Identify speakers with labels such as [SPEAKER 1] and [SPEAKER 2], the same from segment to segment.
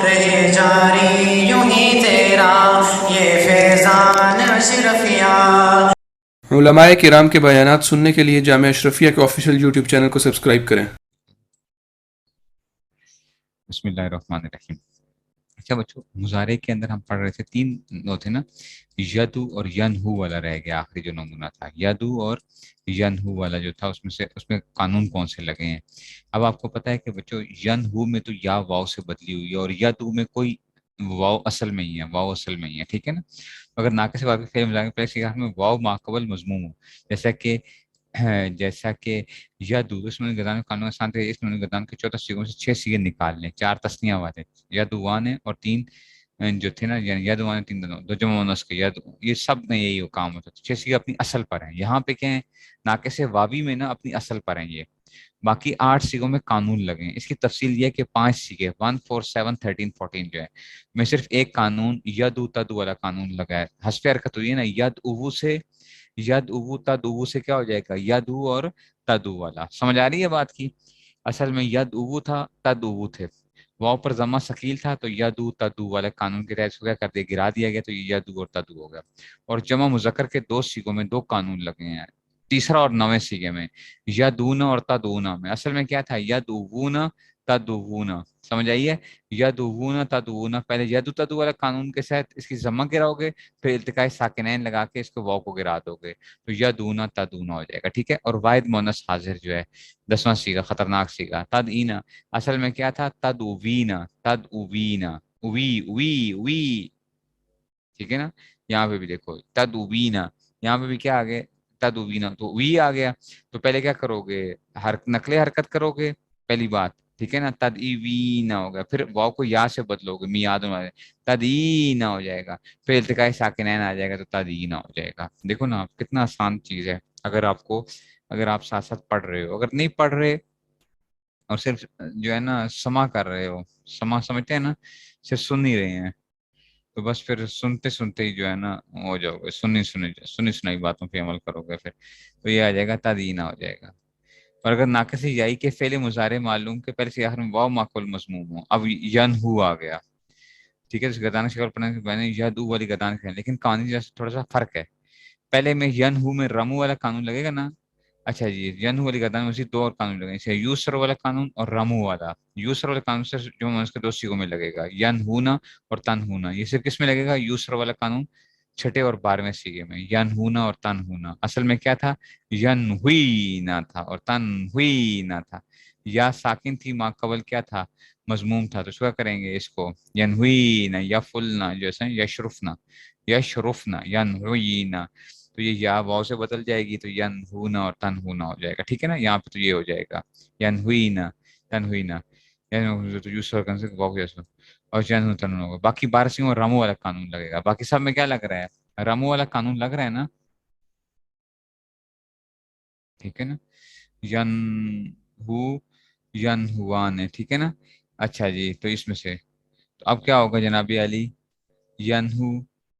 [SPEAKER 1] رہے جاری یوں ہی تیرا یہ فیضان اشرفیہ۔
[SPEAKER 2] علماء کرام کے بیانات سننے کے لیے جامعہ اشرفیہ کے آفیشیل یوٹیوب چینل کو سبسکرائب کریں۔
[SPEAKER 3] بسم اللہ الرحمن الرحیم۔ اچھا بچوں، مضارع کے اندر ہم پڑھ رہے تھے تین وہ تھے نا، یدو اور ینہو والا رہ گیا، آخری جو نمونہ تھا یدو اور ینہو والا جو تھا، اس میں قانون کون سے لگے ہیں۔ اب آپ کو پتہ ہے کہ بچوں ینہو میں تو یا واو سے بدلی ہوئی ہے، اور یدو میں کوئی واو اصل میں ہی ہے، واو اصل میں ہی ہے، ٹھیک ہے نا۔ اگر ناقص واو کے فعل مضارع پہلے سیغہ میں واو ماقبل مضموم ہو، جیسا کہ یدو، اس میں گردان قانون آسان تھے، اس میں گردان کے 14 سیگوں سے 6 سیگے نکال لیں، 4 تسنیہ والے یدوان اور 3 جو تھے نا، یعنی یدوان 3 دو جمع مؤنث کے ید، یہ سب میں یہی کام ہوتا ہے، 6 سیگے اپنی اصل پر ہیں۔ یہاں پہ کیا ہے، ناقص واوی میں نا اپنی اصل پر ہیں، یہ باقی 8 سیگوں میں قانون لگے ہیں۔ اس کی تفصیل یہ ہے کہ 5 سیگے 1 4 7 13 14 جو ہے میں صرف ایک قانون ید تد والا قانون لگا ہے، حذف حرکت ہوئی ہے نا، ید او سے، ید او تد او سے کیا ہو جائے گا، ید او اور تد او والا۔ سمجھ آ رہی ہے بات کی؟ اصل میں ید او تھا، تد او تھے، واؤ پر ضمہ ثقیل تھا تو ید او تد او والے قانون کے تحت اس کو کیا کر دیا، گرا دیا گیا، تو یہ ید او اور تد او ہو گیا۔ اور جمع مذکر کے 2 سیگوں میں 2 قانون لگے ہیں، تیسرا اور 9ویں سیگے میں، یدونا اور تدونا میں۔ اصل میں کیا تھا، یدونا تدونا، سمجھ آئیے، یدونا تدونا، پہلے یدو تدو والا قانون کے ساتھ اس کی ضمہ گراؤ گے، پھر التقاء ساکنین لگا کے اس کو واو کو گرا دو گے تو یدونا تدونا ہو جائے گا، ٹھیک ہے۔ اور واحد مؤنث حاضر جو ہے 10واں سیگا، خطرناک سیگا، تدینا، اصل میں کیا تھا، تدوینا، تدوینا، اوی اوی اوی، ٹھیک ہے نا۔ یہاں پہ بھی دیکھو تدوینا، یہاں پہ بھی کیا آ گیا، تدوینا، تو وی آ گیا، تو پہلے کیا کرو گے، نقل حرکت کرو گے پہلی بات، ٹھیک ہے نا، تدیوینا ہو گیا، پھر واو کو یا سے بدلو گے، میاد تدینا ہو جائے گا، پھر التقاء ساکنین آ جائے گا تو تدینا ہو جائے گا۔ دیکھو نا آپ، کتنا آسان چیز ہے، اگر آپ ساتھ ساتھ پڑھ رہے ہو، اگر نہیں پڑھ رہے اور صرف جو ہے نا سما کر رہے ہو، سما سمجھتے ہیں نا، صرف سن نہیں رہے ہیں، تو بس پھر سنتے سنتے ہی جو ہے نا ہو جاؤ گے، سنی سنائی باتوں پہ عمل کرو گے، پھر تو یہ آ جائے گا تدینہ ہو جائے گا۔ اور اگر ناقص یائی کے فعل مضارع معلوم کے پہلے سے آخر میں واو معقول مضموم ہو، اب ینہو آ گیا، ٹھیک ہے، اس گردان شکل پڑھنے کے پہلے یدو والی گردان کے، لیکن قانونی جیسے تھوڑا سا فرق ہے، پہلے میں ینہو میں رمو والا قانون لگے گا نا، اچھا جی، ینہو والی گردان میں اسی 2 اور قانون لگے ہیں، یوسر والا قانون اور رمو والا۔ یوسر والے قانون سے جو اس کے 2 سیگوں میں لگے گا، ینہونا اور تنہونا، یہ صرف کس میں لگے گا، یوسر والا قانون 6 اور 12ویں سیگے میں، ینہونا اور تنہونا۔ اصل میں کیا تھا، ینہوینا تھا اور تنہوینا تھا، یا ساکن تھی، ما قبل کیا تھا، مضموم تھا، تو اس کو کیا کریں گے، اس کو ینہوینا، یفلنا، جیسے یشرفنا، یشرفنا، ینہوینا، تو یہ یا واو سے بدل جائے گی تو ینہونا اور تنہونا ہو جائے گا، ٹھیک ہے نا۔ یہاں پہ تو یہ ہو جائے گا ینہوینا، تنہوینا، تو یوسر واو جیسا، اور ینہو تنہونا ہوگا۔ باقی 12 سیگوں میں رمو والا قانون لگے گا، باقی سب میں کیا لگ رہا ہے، رمو والا قانون لگ رہا ہے نا، ٹھیک ہے نا، ینہو، ینہوان ہے، ٹھیک ہے نا۔ اچھا جی، تو اس میں سے تو اب کیا ہوگا جناب علی، ینہو،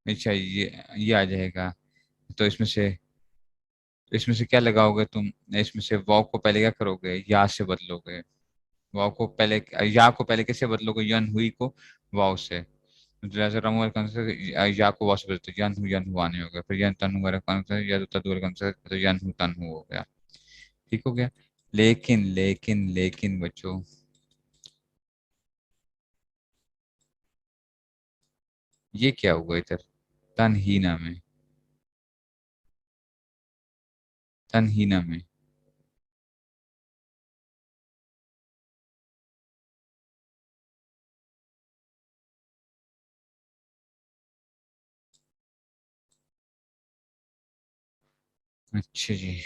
[SPEAKER 3] اچھا یہ آ جائے گا، تو اس میں سے کیا لگاؤ گے تم، اس میں سے واو کو پہلے کیا کرو گے، یا سے بدلو گے، واو کو پہلے، یا کو پہلے کیسے بدلو گے، ین ہوئی کو واو سے، جیسے رمو والے کون سے یا کو واو سے بدلتے ین ہو، ین ہو آنے ہو گیا، پھر ین تن والے کون سے، یا تد والے کون سے، تو ین ہو تن ہو گیا، ٹھیک ہو گیا۔ لیکن بچوں یہ کیا ہوا ادھر، تنہینا میں، تنہینا میں اچھا جی،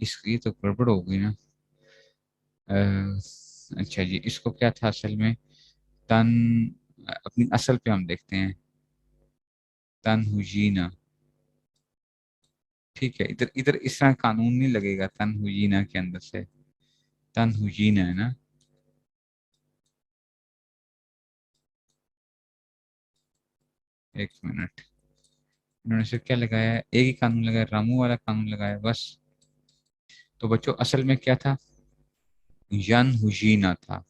[SPEAKER 3] اس کی تو گڑبڑ ہو گئی نا، اچھا جی، اس کو کیا تھا اصل میں، تن، اپنی اصل پہ ہم دیکھتے ہیں، تن ہوجینا، ٹھیک ہے، ادھر اس طرح قانون نہیں لگے گا، تن ہوجینا کے اندر سے، تن ہوجینا ہے نا، ایک منٹ، انہوں نے صرف کیا لگایا ہے، ایک ہی قانون لگایا، رامو والا قانون لگایا بس۔ تو بچوں اصل میں کیا تھا، ین ہوجینا تھا،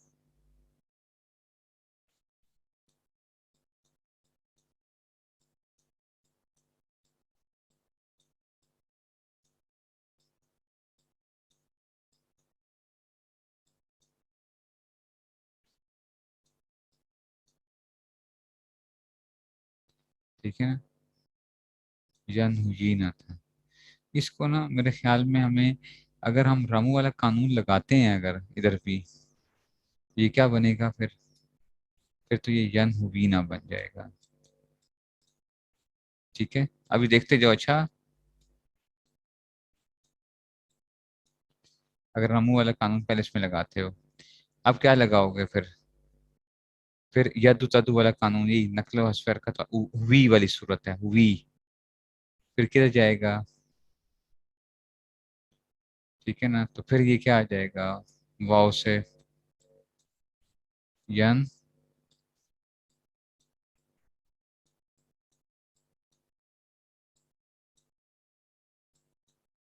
[SPEAKER 3] ٹھیک ہے نا، ینہینا تھا. اس کو نا میرے خیال میں ہمیں اگر ہم رمو والا قانون لگاتے ہیں اگر ادھر بھی، یہ کیا بنے گا پھر تو یہ ینہوینا بن جائے گا. ٹھیک ہے، ابھی دیکھتے جاؤ. اچھا اگر رمو والا قانون پہلے اس میں لگاتے ہو، اب کیا لگاؤ گے پھر ید تدو والا قانون، یہی نقل و حذف حرکت وی والی صورت ہے، وی پھر کدھر جائے گا؟ ٹھیک ہے نا، تو پھر یہ کیا آ جائے گا؟ واو سے ین،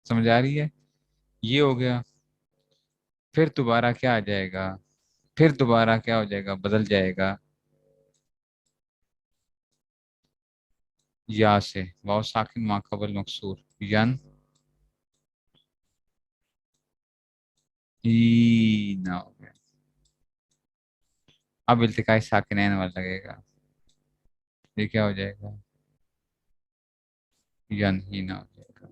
[SPEAKER 3] سمجھ آ رہی ہے؟ یہ ہو گیا. پھر دوبارہ کیا آ جائے گا؟ پھر دوبارہ کیا ہو جائے گا؟ بدل جائے گا یا سے، واو ساکن ما قبل مکسور، ین نہ ہو گیا. اب التقاء ساکنین والا لگے گا، یہ کیا ہو جائے گا؟ ین ہی نہ ہو جائے گا.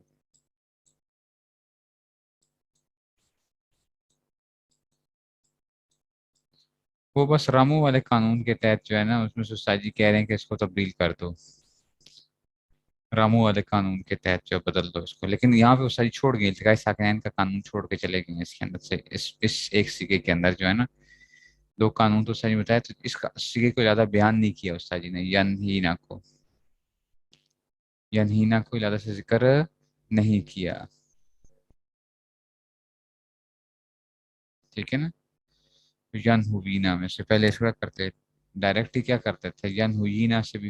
[SPEAKER 3] وہ بس رامو والے قانون کے تحت جو ہے نا، اس میں سوسائٹی جی کہہ رہے ہیں کہ اس کو تبدیل کر دو، رامو والے قانون کے تحت جو بدل دو اس کو. لیکن یہاں پہ ساری چھوڑ گئی، التقاء ساکنین کا قانون چھوڑ کے چلے گئے اس کے اندر سے، اس ایک سیکے کے اندر جو ہے نا. دو قانون تو ساری بتایا، تو اس کا سیکے کو زیادہ بیان نہیں کیا استاد جی نے، ینہینا کو زیادہ سے ذکر نہیں کیا. ٹھیک ہے نا، ینہوینا میں سے پہلے اس کا کرتے ڈائریکٹ ہی کیا کرتے تھے، ینہوینا سے بھی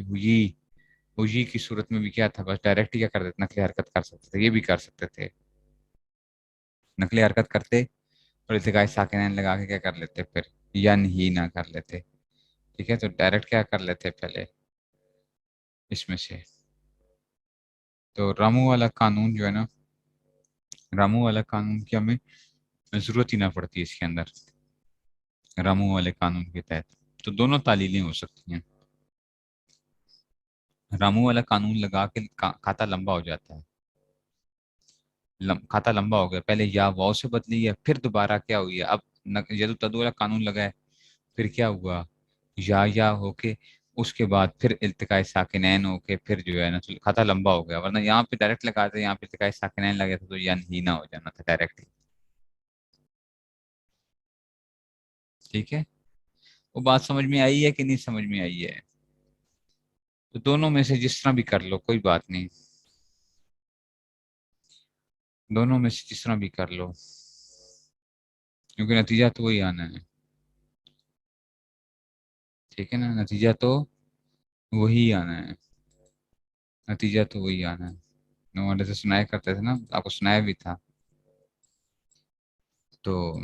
[SPEAKER 3] ہوئی کی صورت میں بھی کیا تھا، بس ڈائریکٹ ہی کیا کرتے تھے، نقلی حرکت کر سکتے تھے. یہ بھی کر سکتے تھے، نقلی حرکت کرتے اور التقاء ساکنین لگا کے کیا کر لیتے، پھر ینہینا کر لیتے. ٹھیک ہے، تو ڈائریکٹ کیا کر لیتے پہلے اس میں سے. تو رامو والا قانون جو ہے نا، رامو والا قانون کی ہمیں ضرورت ہی نہ پڑتی اس کے اندر، رامو والے قانون کے تحت. تو دونوں تعلیلیں ہو سکتی ہیں. رامو والا قانون لگا کے کھاتا لمبا ہو جاتا ہے، کھاتا لمبا ہو گیا، پہلے یا واو سے بدلی ہے، پھر دوبارہ کیا ہوئی ہے، اب جدو تدو والا قانون لگا ہے، پھر کیا ہوا، یا ہو کے اس کے بعد پھر التقاء ساکنین ہو کے پھر جو ہے نا کھاتا لمبا ہو گیا. ورنہ یہاں پہ ڈائریکٹ لگاتے، یہاں پہ التقاء ساکنین لگے تھے تو ینہینا ہو جانا تھا ڈائریکٹ. ٹھیک ہے، وہ بات سمجھ میں آئی ہے کہ نہیں سمجھ میں آئی ہے؟ تو دونوں میں سے جس طرح بھی کر لو کوئی بات نہیں، دونوں میں سے جس طرح بھی کر لو، کیونکہ نتیجہ تو وہی آنا ہے. ٹھیک ہے نا، نتیجہ تو وہی آنا ہے، نتیجہ تو وہی آنا ہے. نوڈے سے سنایا کرتے تھے نا، آپ کو سنایا بھی تھا. تو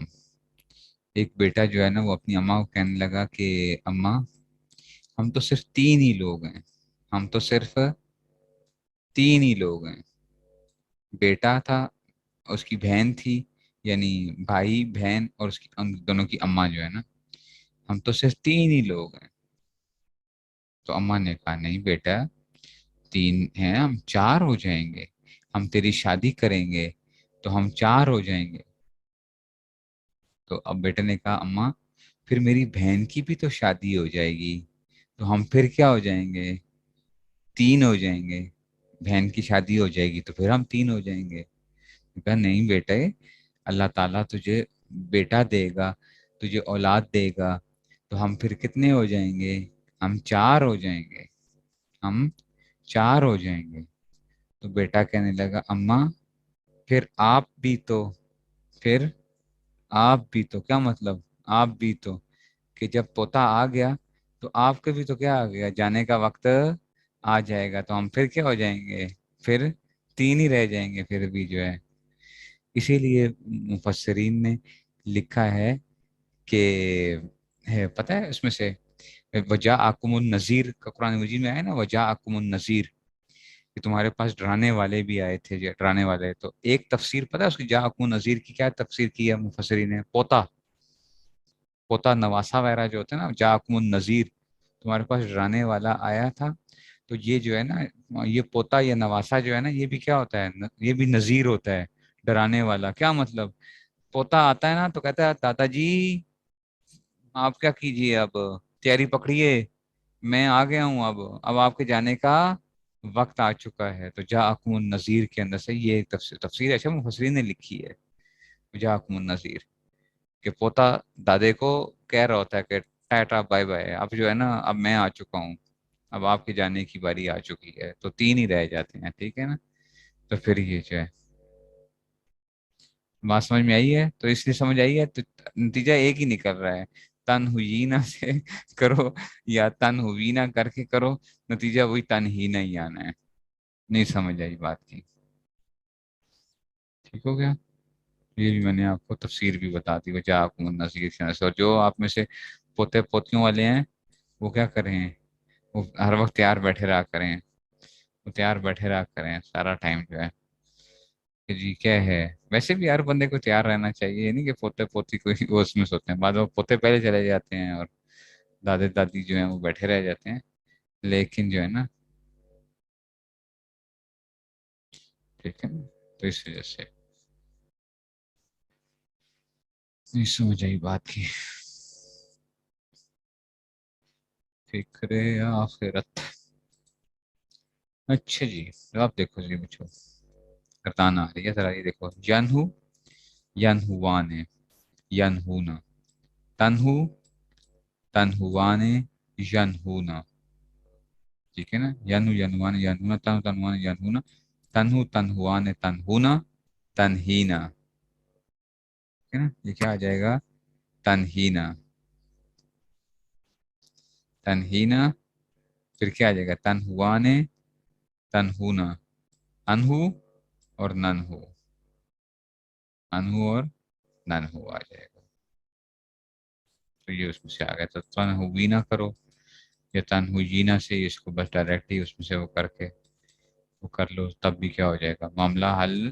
[SPEAKER 3] ایک بیٹا جو ہے نا، وہ اپنی اماں کو کہنے لگا کہ اماں ہم تو صرف 3 ہی لوگ ہیں، ہم تو صرف 3 ہی لوگ ہیں. بیٹا تھا، اس کی بہن تھی، یعنی بھائی بہن اور اس کی دونوں کی اماں جو ہے نا، ہم تو صرف 3 ہی لوگ ہیں. تو اماں نے کہا نہیں بیٹا، 3 ہیں، ہم 4 ہو جائیں گے، ہم تیری شادی کریں گے تو ہم 4 ہو جائیں گے. تو اب بیٹے نے کہا اماں پھر میری بہن کی بھی تو شادی ہو جائے گی، تو ہم پھر کیا ہو جائیں گے، 3 ہو جائیں گے. بہن کی شادی ہو جائے گی تو پھر ہم 3 ہو جائیں گے. کہا نہیں بیٹے، اللہ تعالیٰ تجھے بیٹا دے گا، تجھے اولاد دے گا، تو ہم پھر کتنے ہو جائیں گے، ہم 4 ہو جائیں گے، ہم 4 ہو جائیں گے. تو بیٹا کہنے لگا اماں پھر آپ بھی تو، پھر آپ بھی تو کیا مطلب، آپ بھی تو کہ جب پوتا آ گیا تو آپ کے بھی تو کیا آ گیا، جانے کا وقت آ جائے گا، تو ہم پھر کیا ہو جائیں گے، پھر 3 ہی رہ جائیں گے پھر بھی جو ہے. اسی لیے مفسرین نے لکھا ہے کہ پتہ ہے اس میں سے وجاءکم النذیر کا قرآن مجید میں آیا نا، وجاءکم النذیر، کہ تمہارے پاس ڈرانے والے بھی آئے تھے، ڈرانے والے. تو ایک تفسیر پتہ ہے اس کی جاءکم النذیر کی کیا تفسیر کی ہے مفسرین نے، پوتا نواسا وغیرہ جو ہوتے ہیں نا، جاءکم النذیر، تمہارے پاس ڈرانے والا آیا تھا تو یہ جو ہے نا، یہ پوتا یا نواسا جو ہے نا، یہ بھی کیا ہوتا ہے، یہ بھی نذیر ہوتا ہے، ڈرانے والا. کیا مطلب؟ پوتا آتا ہے نا تو کہتا ہے دادا جی آپ کیا کیجیے، اب تیاری پکڑیے، میں آ گیا ہوں، اب آپ کے جانے کا وقت آ چکا ہے. تو جاءکم النذیر کے اندر سے یہ تفسیر اچھا مفسرین نے لکھی ہے، جاءکم النذیر، کہ پوتا دادے کو کہہ رہا ہوتا ہے کہ ٹاٹا بائے بائے، اب جو ہے نا اب میں آ چکا ہوں، اب آپ کے جانے کی باری آ چکی ہے. تو 3 ہی رہ جاتے ہیں، ٹھیک ہے نا. تو پھر یہ جو ہے بات سمجھ میں آئی ہے، تو اس لیے سمجھ آئی ہے، تو نتیجہ ایک ہی نکل رہا ہے، تن ہوئینا سے کرو یا تن ہوئینا کر کے کرو، نتیجہ وہی تن ہی نہیں آنا ہے. نہیں سمجھ آئی بات کی؟ ٹھیک ہو گیا. یہ بھی میں نے آپ کو تفسیر بھی بتا دی وجاءکم النذیر. اور جو آپ میں سے پوتے پوتیوں والے ہیں وہ کیا کریں، وہ ہر وقت تیار بیٹھے رہا کریں، وہ تیار بیٹھے رہا کریں سارا ٹائم جو ہے کہ جی کیا ہے. ویسے بھی ہر بندے کو تیار رہنا چاہیے، یہ نہیں کہ پوتے پوتی کوئی وہ اس میں سوتے ہیں، بعد میں پوتے پہلے چلے جاتے ہیں اور دادے دادی جو ہیں وہ بیٹھے رہ جاتے ہیں. لیکن جو ہے نا، ٹھیک ہے نا، تو اس وجہ سے نہیں سمجھ آئی بات کی. فکر آخرت. اچھا جی، آپ دیکھو جی مجھے گردان آ رہی ہے ذرا، یہ دیکھو، ینہو ینہوان ہے، ینہونا، تنہو تنہوان ینہونا، ٹھیک ہے نا. ینہو ینہوان ینہونا، تنہو تنہوان ینہونا، تنہو تنہوان تنہونا، تنہینا، ٹھیک ہے نا. یہ کیا آ جائے گا؟ تنہینا. تنہینا پھر کیا آ جائے گا؟ تنہوان تنہونا، انہو اور ننہو، انہو اور ننہو آ جائے گا. تو یہ اس میں سے آ گیا. تو تنہوینا کرو یا تنہوینا سے اس کو بس ڈائریکٹلی اس میں سے وہ کر کے وہ کر لو، تب بھی کیا ہو جائے گا؟ معاملہ حل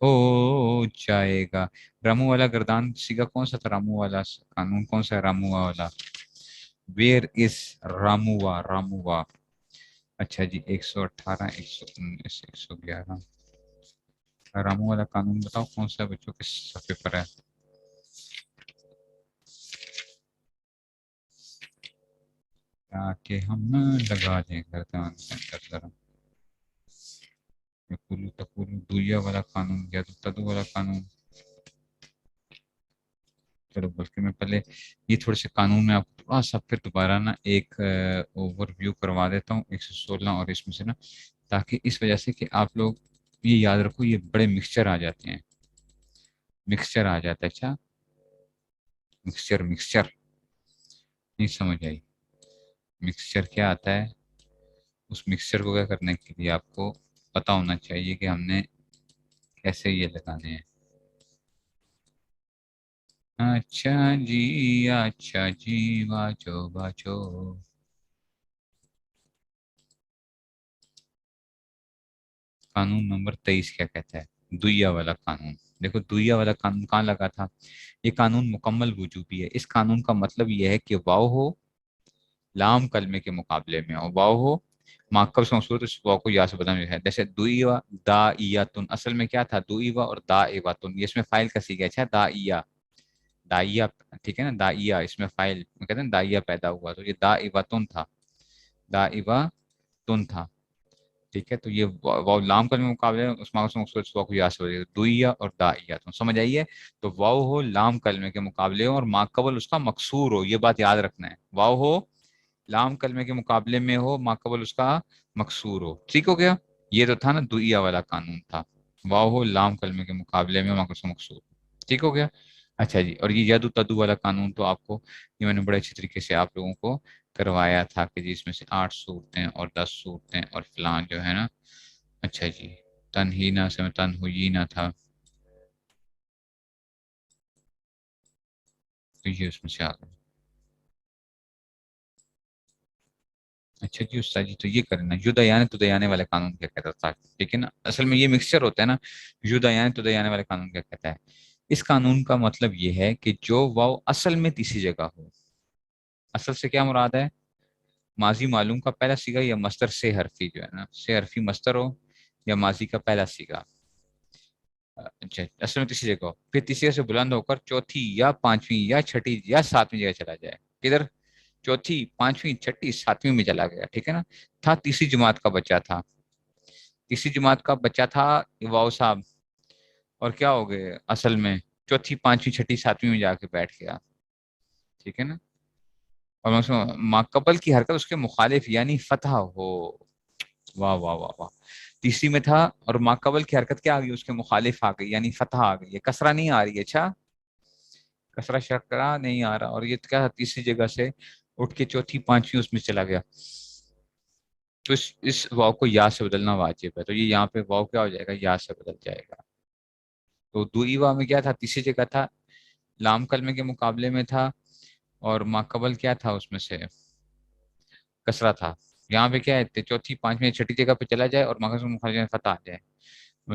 [SPEAKER 3] ہو جائے گا. رامو والا گردان سیگا کون سا تھا؟ رامو والا قانون کون سا ہے؟ رامو والا ویئر از راموا، راموا. اچھا جی، 118 119 111 رامو والا قانون بتاؤ کون سا ہے بچوں، کس صفحے پر ہے؟ تاکہ ہم لگا دیں گردان کے اندر ذرا. یقولو تقولو دویا والا قانون، یا تو تدو والا قانون. چلو بلکہ میں پہلے یہ تھوڑے سے قانون میں آپ کو تھوڑا سا پھر دوبارہ نا ایک اوور ویو کروا دیتا ہوں 116 اور اس میں سے نا، تاکہ اس وجہ سے کہ آپ لوگ یہ یاد رکھو، یہ بڑے مکسچر آ جاتے ہیں، مکسچر آ جاتا ہے. اچھا مکسچر، مکسچر نہیں سمجھ آئی؟ مکسچر کیا آتا ہے؟ اس مکسچر کو کیا کرنے کے لیے آپ کو پتا ہونا چاہیے کہ ہم نے کیسے یہ لگانے ہیں. اچھا جی، اچھا جی، باچو باچو. قانون نمبر 23 کیا کہتا ہے؟ دویا والا قانون. دیکھو دویا والا قانون کہاں لگا تھا؟ یہ قانون مکمل وجوبی ہے. اس قانون کا مطلب یہ ہے کہ واو ہو لام کلمے کے مقابلے میں، اور واو ہو ماکب سے مقصود اس واو کو یا سے بدلنا ہے. جیسے دوئیوا دا ایاتن، اصل میں کیا تھا؟ دوئیوا اور دا ایواتن، یہ اس میں فائل کا سیکھا. اچھا دا ایا، دائیا، ٹھیک ہے نا، دائیا اس میں فائل کہتے ہیں، دائیا پیدا ہوا، تو یہ دا ایواتن تھا، دا ایواتن تھا. ٹھیک ہے، تو یہ واو لام کلمے مقابلے میں اس ماکب سے مقصود اس واو کو یا سے بدلے دوئیا اور دا ایاتن. سمجھ آئیے؟ تو واو ہو لام کلمے کے مقابلے اور ماقبل اس کا مکسور ہو، یہ بات یاد رکھنا ہے. واو ہو لام کلمے کے مقابلے میں ہو، ماقبل اس کا مکسور ہو. ٹھیک ہو گیا؟ یہ تو تھا نا دوئیا والا قانون تھا، واو ہو لام کلمے کے مقابلے میں ماقبل اس کا مکسور. ٹھیک ہو گیا؟ اچھا جی، اور یہ یدو تدو والا قانون تو آپ کو یہ میں نے بڑے اچھی طریقے سے آپ لوگوں کو کروایا تھا کہ جی اس میں سے 8 صورتیں اور 10 صورتیں اور فلان جو ہے نا. اچھا جی، تنہینا سے میں تنہوینا تھا، تو یہ اس میں سے آ گیا. اچھا جی استاد جی، تو یہ کرنا یدیانے تدیانے والے قانون کیا کہتا تھا؟ ٹھیک ہے نا، اصل میں یہ مکسچر ہوتا ہے نا. یدیانے تدیانے والے قانون کیا کہتا ہے؟ اس قانون کا مطلب یہ ہے کہ جو واو اصل میں تیسری جگہ ہو، اصل سے کیا مراد ہے؟ ماضی معلوم کا پہلا سیگا یا مصدر سے حرفی جو ہے نا، سے حرفی مصدر ہو یا ماضی کا پہلا سیگا. اچھا اصل میں تیسری جگہ ہو، پھر تیسری سے بلند ہو کر چوتھی یا پانچویں یا چھٹی یا ساتویں جگہ چلا جائے. کدھر؟ چوتھی، پانچویں، چھٹی، ساتویں میں چلا گیا. ٹھیک ہے نا. تھا تیسری جماعت کا بچہ تھا، تیسری جماعت کا بچہ تھا واؤ صاحب، اور کیا ہو گئے اصل میں چوتھی، پانچویں، چھٹی، ساتویں میں جا کے بیٹھ گیا. ٹھیک ہے نا. اور ماقبل کی حرکت اس کے مخالف یعنی فتح ہو. واہ واہ واہ واہ. تیسری میں تھا اور ماقبل کی حرکت کیا آ گئی؟ اس کے مخالف آ گئی یعنی فتح آ گئی. یہ کسرہ نہیں آ رہی ہے. اچھا کسرہ شکرہ نہیں آ رہا. اور یہ کیا تھا؟ تیسری جگہ سے اٹھ کے چوتھی، پانچویں اس میں چلا گیا. تو اس واو کو یا سے بدلنا واجب ہے. تو یہ یہاں پہ واو کیا ہو جائے گا؟ یا سے بدل جائے گا. تو دوئی واو میں کیا تھا؟ تیسری جگہ تھا، لام کلمے کے مقابلے میں تھا، اور ماقبل کیا تھا؟ اس میں سے کسرہ تھا. یہاں پہ کیا ہے؟ چوتھی، پانچویں، چھٹی جگہ پہ چلا جائے اور ماقبل مخالف فتح آ جائے.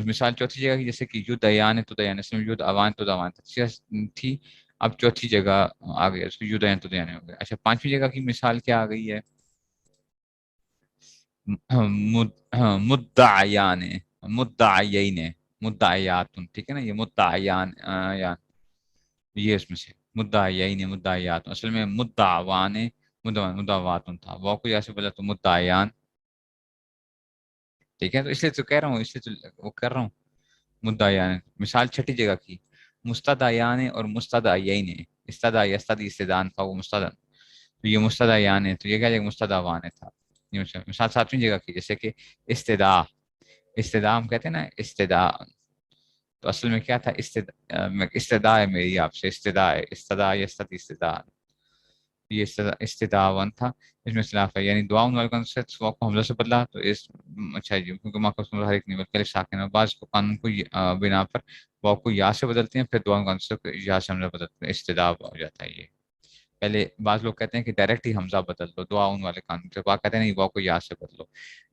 [SPEAKER 3] مثال چوتھی جگہ کی جیسے کہ یود ایان ہے تو دیان، اس میں یود اوان تو دوان تھی، اب چوتھی جگہ آ گئی اس کو یود ایان تو دیان ہو گیا. اچھا پانچویں جگہ کی مثال کیا آ گئی ہے؟ مدعیان، مدعیین، مدعیات. ٹھیک ہے نا. یہ مدعیان یہ اس میں سے مدعیین، مدعیات. اصل میں مدعوان، مدعوات تھا. وہ کو یہاں سے بولا تو مدعیان. ٹھیک ہے. تو اس لیے تو کہہ رہا ہوں، اس لیے تو وہ کر رہا ہوں مدعیان. مثال چھٹی جگہ کی مستدعیان اور مستدعیین. استدعا یستدعی استدان تھا وہ مستدعا، تو یہ مستدعیان ہے. تو یہ کیا جائے؟ مستدعوان تھا. مثال ساتویں جگہ کی جیسے کہ استدعا، استدعا ہم کہتے ہیں نا استدعا، تو اصل میں کیا تھا؟ استدعا ہے میری آپ سے، استدعا ہے، استدعا یستدعی استدعا. یہ استدعا ون تھا. اس میں اختلاف ہے، یعنی دعا ان والوں سے کو حمزہ سے بدلا تو اس اچھا جی کیونکہ ماں ہر ایک نہیں بلکہ ساکن ہے. بعض کو قانون کو بنا پر واو کو یا سے بدلتے ہیں، پھر دعا کا سے یا سے حمزہ بدلتے ہیں، استدعا ہو جاتا ہے. یہ پہلے بعض لوگ کہتے ہیں کہ ڈائریکٹ ہی حمزہ بدل دو، دعا ان والے قانون سے. بعض کہتے ہیں نہیں واو کو یا سے بدلو.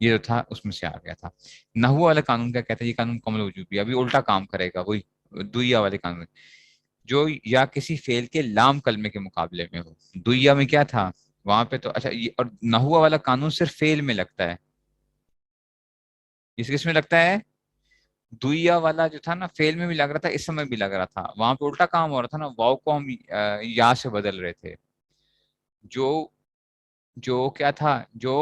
[SPEAKER 3] یہ جو تھا اس میں سے آ گیا تھا. نحو والے قانون کیا کہتے ہیں؟ یہ قانون کمل وجوبی، ابھی الٹا کام کرے گا. وہی دویا والے قانون جو یا کسی فعل کے لام کلمے کے مقابلے میں ہو. دویا میں کیا تھا وہاں پہ؟ تو اچھا یہ اور نحو والا قانون صرف فعل میں لگتا ہے. کس میں لگتا ہے؟ دویا والا جو تھا نا فعل میں بھی لگ رہا تھا، اس میں بھی لگ رہا تھا. وہاں پہ الٹا کام ہو رہا تھا نا، واو کو ہم یا سے بدل رہے تھے. جو جو کیا تھا؟ جو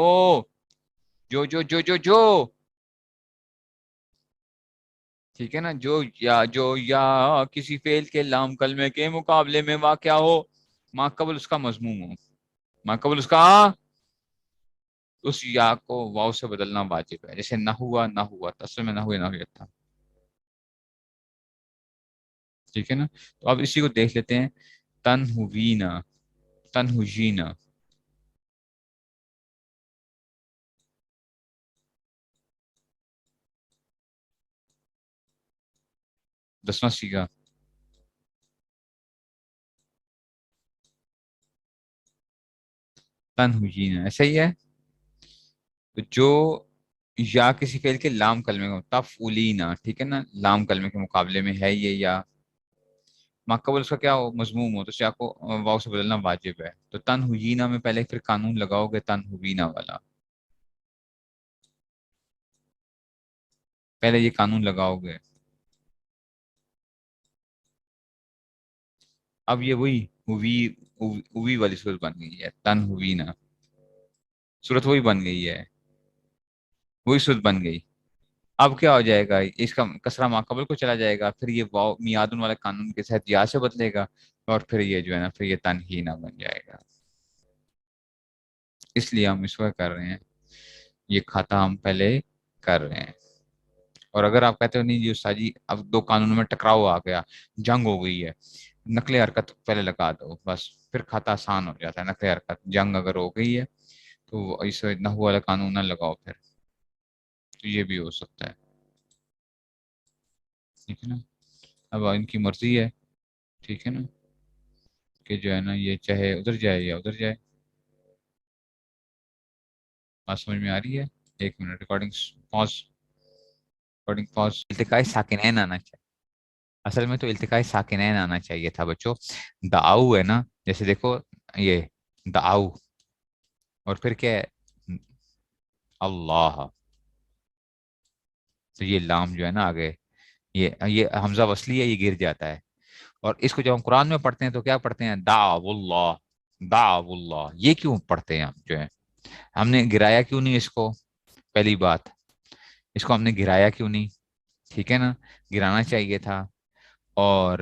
[SPEAKER 3] ٹھیک ہے نا. جو یا کسی فعل کے لام کلمے کے مقابلے میں واقع ہو، ما قبل اس کا مضموم ہو، ما قبل اس کا اس یا کو واو سے بدلنا واجب ہے. جیسے نہ ہوا نہ ہوا، اصل میں نہ ہوئے نہ ہوئے تھا. ٹھیک ہے نا. تو اب اسی کو دیکھ لیتے ہیں. تنہوینا، تنہوینا. دسواں سیگا تنہوینا ایسا ہی ہے. تو جو یا کسی فعل کے لام کلمے کو تفعولینا، ٹھیک ہے نا، لام کلمے کے مقابلے میں ہے یہ یا ماقبل اس کا کیا ہو؟ مضموم ہو، تو اس یا کو واو سے بدلنا واجب ہے. تو تنہوینا میں پہلے پھر قانون لگاؤ گے تنہوینا والا، پہلے یہ قانون لگاؤ گے. اب یہ وہی ہوئی ہوئی والی صورت بن گئی ہے. تنہوینا صورت وہی بن گئی ہے، وہی صورت بن گئی. اب کیا ہو جائے گا؟ اس کا کسرہ ماقبل کو چلا جائے گا، پھر یہ واو میادن والے قانون کے تحت یا سے بدلے گا، اور پھر یہ جو ہے نا پھر یہ تنہینا بن جائے گا. اس لیے ہم اس کو کر رہے ہیں، یہ کھاتا ہم پہلے کر رہے ہیں. اور اگر آپ کہتے ہو نہیں جی استاد جی اب دو قانونوں میں ٹکراؤ آ گیا، جنگ ہو گئی ہے، نقل حرکت پہلے لگا دو بس، پھر کھاتا آسان ہو جاتا ہے. نقل حرکت جنگ اگر ہو گئی ہے تو اس نحو والا قانون نہ لگاؤ پھر، تو یہ بھی ہو سکتا ہے. ٹھیک ہے نا. اب ان کی مرضی ہے، ٹھیک ہے نا، کہ جو ہے نا یہ چاہے ادھر جائے یا ادھر جائے. بات سمجھ میں آ رہی ہے؟ ایک منٹ ریکارڈنگ پاز، ریکارڈنگ پاز. التقاء ساکنین آنا چاہیے. اصل میں تو التقاء ساکنین آنا چاہیے تھا بچوں. دعاؤ ہے نا، جیسے دیکھو یہ دعاؤ اور پھر کیا ہے اللہ. تو یہ لام جو ہے نا آگے یہ حمزہ وصلی ہے، یہ گر جاتا ہے. اور اس کو جب ہم قرآن میں پڑھتے ہیں تو کیا پڑھتے ہیں؟ دعو اللہ، دعو اللہ. یہ کیوں پڑھتے ہیں ہم جو ہے؟ ہم نے گرایا کیوں نہیں اس کو؟ پہلی بات، اس کو ہم نے گرایا کیوں نہیں؟ ٹھیک ہے نا، گرانا چاہیے تھا. اور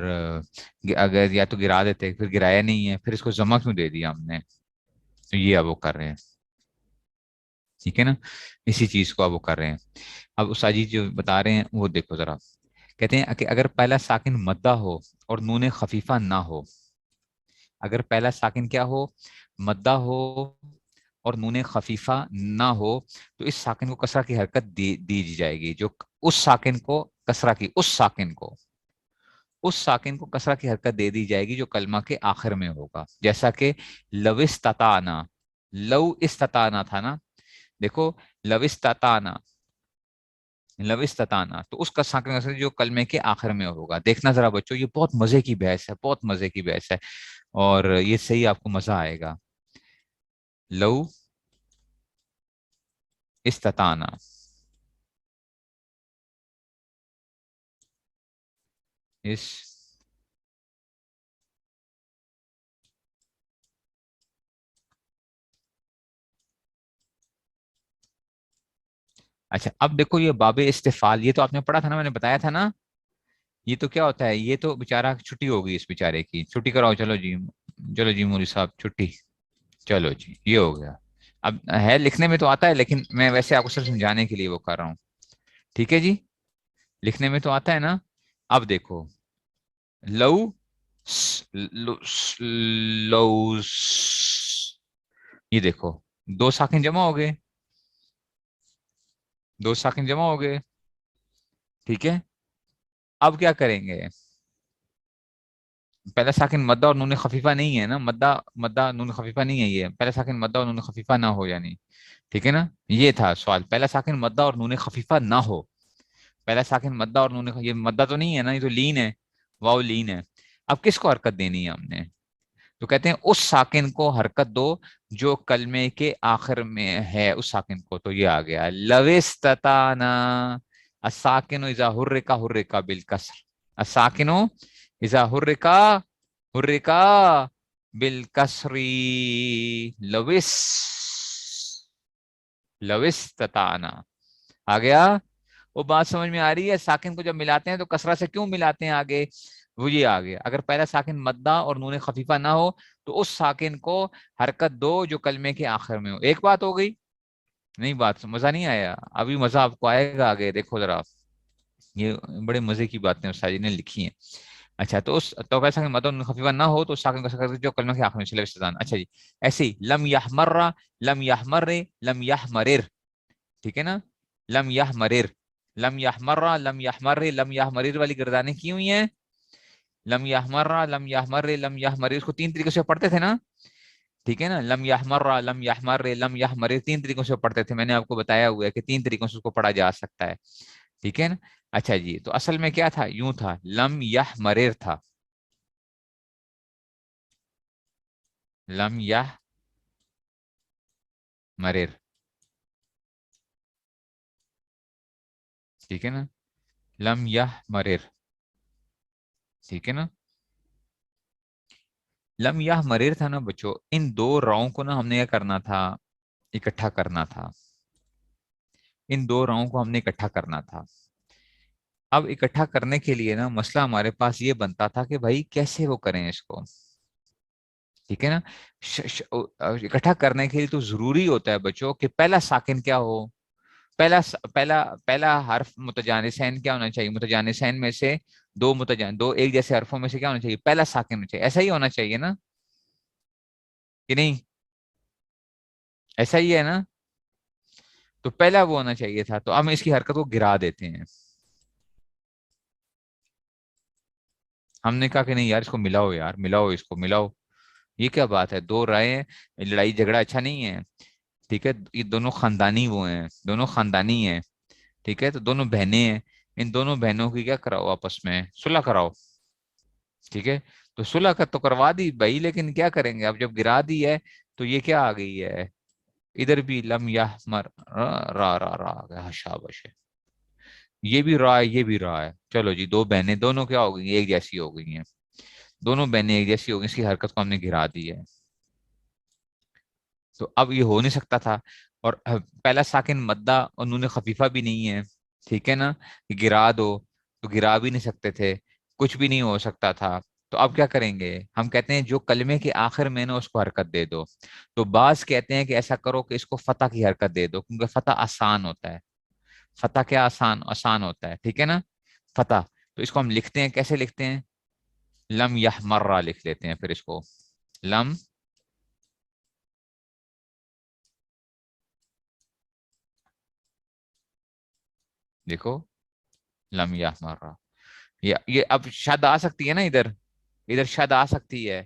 [SPEAKER 3] اگر یا تو گرا دیتے، پھر گرایا نہیں ہے، پھر اس کو ضمہ کیوں دے دیا ہم نے؟ تو یہ اب وہ کر رہے ہیں. ٹھیک ہے نا، اسی چیز کو اب وہ کر رہے ہیں. اب استاد جی جو بتا رہے ہیں وہ دیکھو ذرا. کہتے ہیں کہ اگر پہلا ساکن مدہ ہو اور نون خفیفہ نہ ہو، اگر پہلا ساکن کیا ہو؟ مدہ ہو اور نون خفیفہ نہ ہو، تو اس ساکن کو کسرہ کی حرکت دی جائے گی. جو اس ساکن کو کسرہ کی، اس ساکن کو کسرہ کی حرکت دے دی جائے گی جو کلمہ کے آخر میں ہوگا. جیسا کہ لو استطعنا، لو استطعنا تھا نا، دیکھو لو استطعنا، لو استطعنا، تو اس کا ساکن جو کلمے کے آخر میں ہوگا. دیکھنا ذرا بچوں، یہ بہت مزے کی بحث ہے، بہت مزے کی بحث ہے، اور یہ صحیح آپ کو مزہ آئے گا. لو استطعنا، اس اچھا اب دیکھو یہ باب استفال، یہ تو آپ نے پڑھا تھا نا، میں نے بتایا تھا نا. یہ تو کیا ہوتا ہے؟ یہ تو بیچارہ چھٹی ہوگی، اس بیچارے کی چھٹی کراؤ. چلو جی، چلو جی مولوی صاحب چھٹی. چلو جی یہ ہو گیا. اب ہے لکھنے میں تو آتا ہے، لیکن میں ویسے آپ کو صرف سمجھانے کے لیے وہ کر رہا ہوں. ٹھیک ہے جی، لکھنے میں تو آتا ہے نا. اب دیکھو لو لو، یہ دیکھو دو ساکن جمع ہو گئے، دو ساکن جمع ہو گئے. ٹھیک ہے، اب کیا کریں گے؟ پہلا ساکن مدہ اور نون خفیفہ نہیں ہے نا، مدہ نون خفیفہ نہیں ہے. یہ پہلا ساکن مدہ اور نون خفیفہ نہ ہو یعنی. ٹھیک ہے نا، یہ تھا سوال. پہلا ساکن مدہ اور نون خفیفہ نہ ہو، پہلا ساکن مدہ اور نون، یہ مدہ تو نہیں ہے نا، یہ تو لین ہے، واو لین ہے. اب کس کو حرکت دینی ہے ہم نے؟ تو کہتے ہیں اس ساکن کو حرکت دو جو کلمے کے آخر میں ہے، اس ساکن کو. تو یہ آ گیا لوستتانا الساکن اذا حرک حرک بالکسر، الساکن اذا حرک حرک بالکسر. لوستتانا آ گیا. وہ بات سمجھ میں آ رہی ہے؟ ساکن کو جب ملاتے ہیں تو کسرہ سے کیوں ملاتے ہیں آگے؟ وہ یہ آ گیا. اگر پہلا ساکن مدہ اور نون خفیفہ نہ ہو تو اس ساکن کو حرکت دو جو کلمے کے آخر میں ہو. ایک بات ہو گئی. نہیں بات مزہ نہیں آیا؟ ابھی مزہ آپ کو آئے گا آگے. دیکھو ذرا، یہ بڑے مزے کی باتیں استاد جی نے لکھی ہیں. اچھا تو اس تو ایسا کہ مدہ خفیفہ نہ ہو تو اس ساکن کا جو کلمہ کے آخر میں چلے استدان. اچھا جی ایسے ہی لم یحمر، لم یحمر، لم یحمرر. ٹھیک ہے نا، لم یحمرر، لم یحمر، لم یحمر، لم یحمرر والی گردانیں کی ہوئی ہیں. لم یحمر، لم یحمر، لم یحمرر، اس کو تین طریقے سے پڑھتے تھے نا. ٹھیک ہے نا، لم یحمر، لم یحمر، لم یحمرر، تین طریقوں سے پڑھتے تھے. میں نے آپ کو بتایا ہوا ہے کہ تین طریقوں سے اس کو پڑھا جا سکتا ہے. ٹھیک ہے نا. اچھا جی تو اصل میں کیا تھا؟ یوں تھا، لم یحمرر تھا، لم یحمرر. ٹھیک ہے نا، لم یحمرر. ٹھیک ہے نا، لم یحمرر تھا نا بچوں. ان دو راؤں کو نا ہم نے کیا کرنا تھا؟ اکٹھا کرنا تھا. ان دو راؤں کو ہم نے اکٹھا کرنا تھا. اب اکٹھا کرنے کے لیے نا مسئلہ ہمارے پاس یہ بنتا تھا کہ بھائی کیسے وہ کریں اس کو. ٹھیک ہے نا، اکٹھا کرنے کے لیے تو ضروری ہوتا ہے بچوں کہ پہلا ساکن کیا ہو. پہلا حرف متجانسین کیا ہونا چاہیے؟ متجانسین میں سے دو ایک جیسے حرفوں میں سے کیا ہونا چاہیے؟ پہلا ساکن ہونا چاہیے. ایسا ہی ہونا چاہیے نا کہ نہیں؟ ایسا ہی ہے نا. تو پہلا وہ ہونا چاہیے تھا. تو ہم اس کی حرکت کو گرا دیتے ہیں. ہم نے کہا کہ نہیں یار اس کو ملاؤ، یار ملاؤ، اس کو ملاؤ. یہ کیا بات ہے؟ دو رائے لڑائی جھگڑا اچھا نہیں ہے. ٹھیک ہے، یہ دونوں خاندانی وہ ہیں، دونوں خاندانی ہیں. ٹھیک ہے، تو دونوں بہنیں ہیں. ان دونوں بہنوں کی کیا کراؤ؟ آپس میں صلح کراؤ. ٹھیک ہے، تو صلح کا تو کروا دی بھائی، لیکن کیا کریں گے اب جب گرا دی ہے تو یہ کیا آ گئی ہے؟ ادھر بھی لم یحمر را را را را آ گیا، شاباش ہے، یہ بھی را ہے، یہ بھی را ہے. چلو جی، دو بہنیں دونوں کیا ہو گئی، ایک جیسی ہو گئی ہیں، دونوں بہنیں ایک جیسی ہو گئی، اس کی حرکت کو ہم نے گرا دی ہے. تو اب یہ ہو نہیں سکتا تھا، اور پہلا ساکن مدہ اور نون خفیفہ بھی نہیں ہے، ٹھیک ہے نا، گرا دو تو گرا بھی نہیں سکتے تھے، کچھ بھی نہیں ہو سکتا تھا. تو اب کیا کریں گے، ہم کہتے ہیں جو کلمے کے آخر میں نا اس کو حرکت دے دو. تو بعض کہتے ہیں کہ ایسا کرو کہ اس کو فتح کی حرکت دے دو، کیونکہ فتح آسان ہوتا ہے. فتح کیا آسان آسان ہوتا ہے، ٹھیک ہے نا، فتح. تو اس کو ہم لکھتے ہیں، کیسے لکھتے ہیں، لم یحمرہ لکھ لیتے ہیں، پھر اس کو لم دیکھو، لم یحمرہ. یہ اب شد آ سکتی ہے نا، ادھر ادھر شد آ سکتی ہے،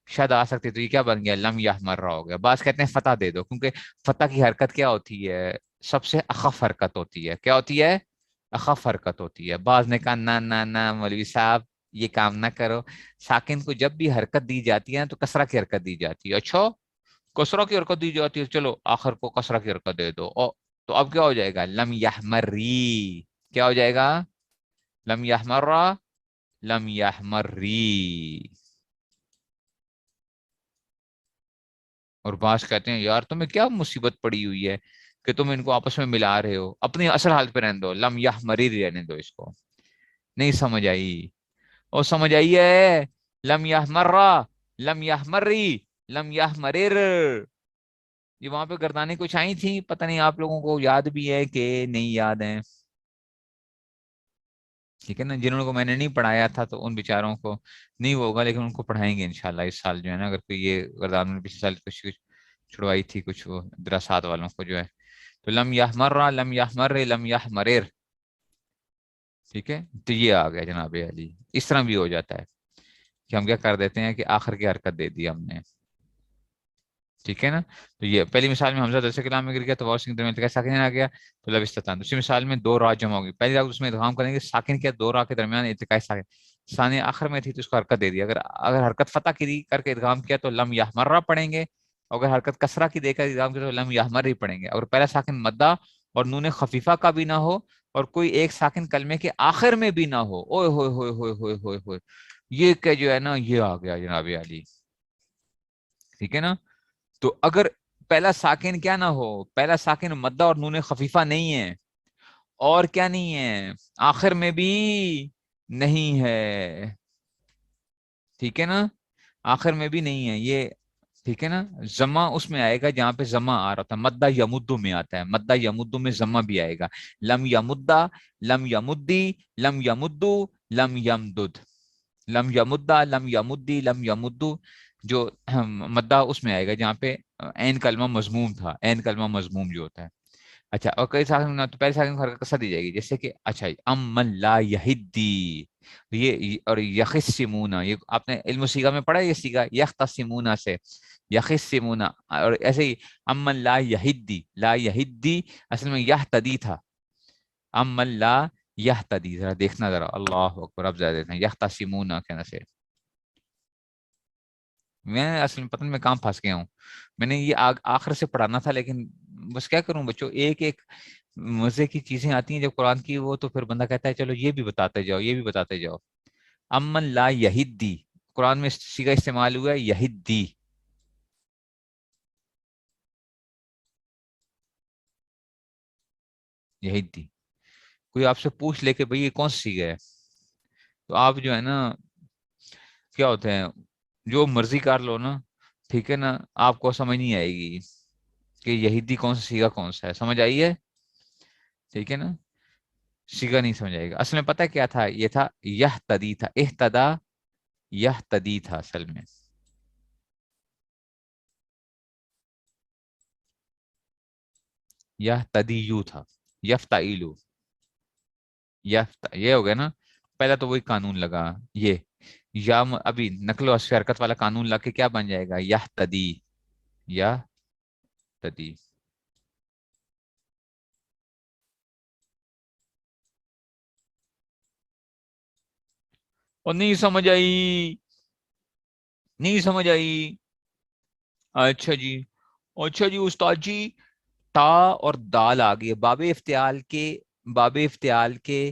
[SPEAKER 3] شد آ سکتی ہے، تو یہ کیا بن گیا، لم یحمرہ ہو گیا. بعض کہتے ہیں فتح دے دو، کیونکہ فتح کی حرکت کیا ہوتی ہے، سب سے اخف حرکت ہوتی ہے. کیا ہوتی ہے، اخف حرکت ہوتی ہے. بعض نے کہا نہ نہ نہ مولوی صاحب یہ کام نہ کرو، ساکن کو جب بھی حرکت دی جاتی ہے تو کسرہ کی حرکت دی جاتی ہے. اچھا، کسرہ کی حرکت دی جاتی ہے، چلو آخر کو کسرہ کی حرکت دے دو. تو اب کیا ہو جائے گا، لم یحمری، کیا ہو جائے گا، لم یحمرہ، لم یحمری. اور بعض کہتے ہیں یار تمہیں کیا مصیبت پڑی ہوئی ہے کہ تم ان کو آپس میں ملا رہے ہو، اپنی اصل حالت پہ رہنے دو، لم یحمری رہنے دو اس کو. نہیں سمجھ آئی، اور سمجھ آئی ہے، لم یحمرہ، لم یحمری، لم یحمرر. یہ وہاں پہ گردانیں کچھ آئی تھیں، پتہ نہیں آپ لوگوں کو یاد بھی ہے کہ نہیں یاد ہے، ٹھیک ہے نا. جنہوں کو میں نے نہیں پڑھایا تھا تو ان بیچاروں کو نہیں ہوگا، لیکن ان کو پڑھائیں گے انشاءاللہ اس سال جو ہے نا، اگر کوئی یہ گردان میں پچھلے سال کچھ چھڑوائی تھی کچھ وہ دراسات والوں کو جو ہے. تو لم یحمرہ، لم یحمر، لم یحمرر، ٹھیک ہے. تو یہ آ گیا جناب علی. اس طرح بھی ہو جاتا ہے کہ ہم کیا کر دیتے ہیں کہ آخر کی حرکت دے دی ہم نے، ٹھیک ہے نا. تو یہ پہلی مثال میں حمزہ درس کلام میں گر گیا تو واو ساکن درمیان التقاء ساکن آ گیا تو لب استطان. دوسری مثال میں دو را جمع ہوگی، پہلی راہ اس میں ادغام کریں گے، ساکن کیا، دو را کے درمیان التقاء ساکن. ثانی آخر میں تھی تو اس کو حرکت دے دی. اگر حرکت فتح کی کر کے ادغام کیا تو لم یحمرہ پڑھیں گے، اگر حرکت کسرہ کی دے کر ادغام کیا تو لم یحمر ہی پڑھیں گے. اگر پہلا ساکن مدہ اور نون خفیفہ کا بھی نہ ہو اور کوئی ایک ساکن کلمے کے آخر میں بھی نہ ہو، اوئے ہوئے ہوئے ہوئے ہوئے ہوئے ہوئے، یہ کہ جو ہے نا یہ آ گیا جناب علی، ٹھیک ہے نا. تو اگر پہلا ساکن کیا نہ ہو، پہلا ساکن مدہ اور نون خفیفہ نہیں ہے، اور کیا نہیں ہے، آخر میں بھی نہیں ہے، ٹھیک ہے نا، آخر میں بھی نہیں ہے یہ، ٹھیک ہے نا. زمہ اس میں آئے گا جہاں پہ زمہ آ رہا تھا، مدہ یمدو میں آتا ہے، مدہ یمدو میں زمہ بھی آئے گا. لم یمدہ، لم یمدی، لم یمدو، لم یمدد، لم یمدہ، لم یمدی، لم یمدو، جو مدہ اس میں آئے گا جہاں پہ عین کلمہ مضموم تھا، عین کلمہ مضموم جو ہوتا ہے. اچھا، اور کئی ساکن تو پہلے ساکن کو حرکت کسر دی جائے گی، جیسے کہ اچھا ام من لا یہدی، یہ اور یخصمونا، یہ آپ نے علم الصیغہ میں پڑھا ہے، یہ صیغہ یختصمونا سے یخصمونا. اور ایسے ہی ام من لا یہدی، لا یہدی اصل میں یہتدی تھا، ام من لا یہتدی، ذرا دیکھنا ذرا، اللہ اکبر، اب ذرا دیکھنا یختصمونا کہنا سے. میں اصل میں پتہ نہیں میں کہاں پھنس گیا ہوں، میں نے یہ آخر سے پڑھانا تھا، لیکن بس کیا کروں بچوں، ایک ایک مزے کی چیزیں آتی ہیں جب قرآن کی، وہ تو پھر بندہ کہتا ہے چلو یہ بھی بتاتے جاؤ، یہ بھی بتاتے جاؤ. امن لا یہدی، قرآن میں صیغہ استعمال ہوا ہے یہدی، یہدی. کوئی آپ سے پوچھ لے کہ بھئی یہ کون سی صیغہ ہے، تو آپ جو ہے نا کیا ہوتے ہیں، جو مرضی کر لو نا، ٹھیک ہے نا، آپ کو سمجھ نہیں آئے گی کہ یہودی کون سا صیغہ کون سا ہے. سمجھ آئی ہے، ٹھیک ہے نا، صیغہ نہیں سمجھ آئے گا. اصل میں پتہ کیا تھا، یہ تھا یہتدی تھا، اہتدا یہتدی تھا اصل میں. یہتدیو تھا، یفتعیلو، یہ ہو گیا نا. پہلا تو وہی قانون لگا، یہ یا ابھی نقل و حذف حرکت والا قانون لگ کے کیا بن جائے گا، یہتدی، یہتدی. اور نہیں سمجھ آئی، نہیں سمجھ آئی، اچھا جی. اچھا جی استاد جی، تا اور دال آ گئی ہے باب افتعال کے